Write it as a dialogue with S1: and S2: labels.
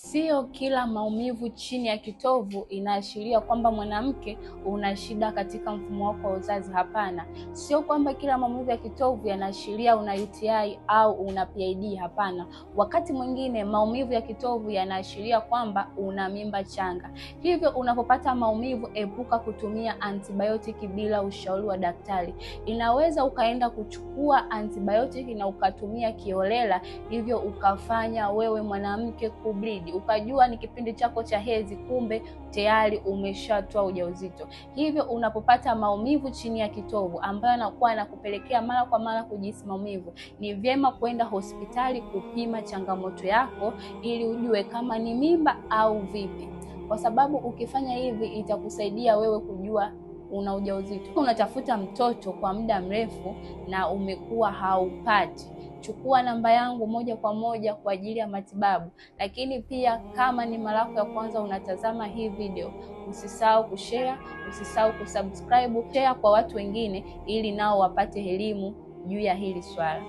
S1: Sio kila maumivu chini ya kitovu inaashiria kwamba mwanamke una shida katika mfumo wako wa uzazi. Hapana. Sio kwamba kila maumivu ya kitovu yanaashiria una UTI au una PID. Hapana. Wakati mwingine maumivu ya kitovu yanaashiria kwamba una mimba changa. Hivyo unapopata maumivu, epuka kutumia antibiotiki bila ushauri wa daktari. Inaweza ukaenda kuchukua antibiotiki na ukatumia kiolela, hivyo ukafanya wewe mwanamke kubleed, ukajua ni kipindi chako cha hedhi, kumbe tayari umeshatoa ujauzito. Hivyo unapopata maumivu chini ya kitovu ambayo yanakuwa yanakupelekea mara kwa mara kujihisi maumivu, ni vyema kwenda hospitali kupima changamoto yako ili ujue kama ni mimba au vipi, kwa sababu ukifanya hivi itakusaidia wewe kujua una ujauzito. Unatafuta mtoto kwa muda mrefu na umekuwa haupati, chukua namba yangu moja kwa moja kwa ajili ya matibabu. Lakini pia kama ni mara yako ya kwanza unatazama hii video, usisahau kushare, usisahau kusubscribe, share kwa watu wengine ili nao wapate elimu juu ya hili swala.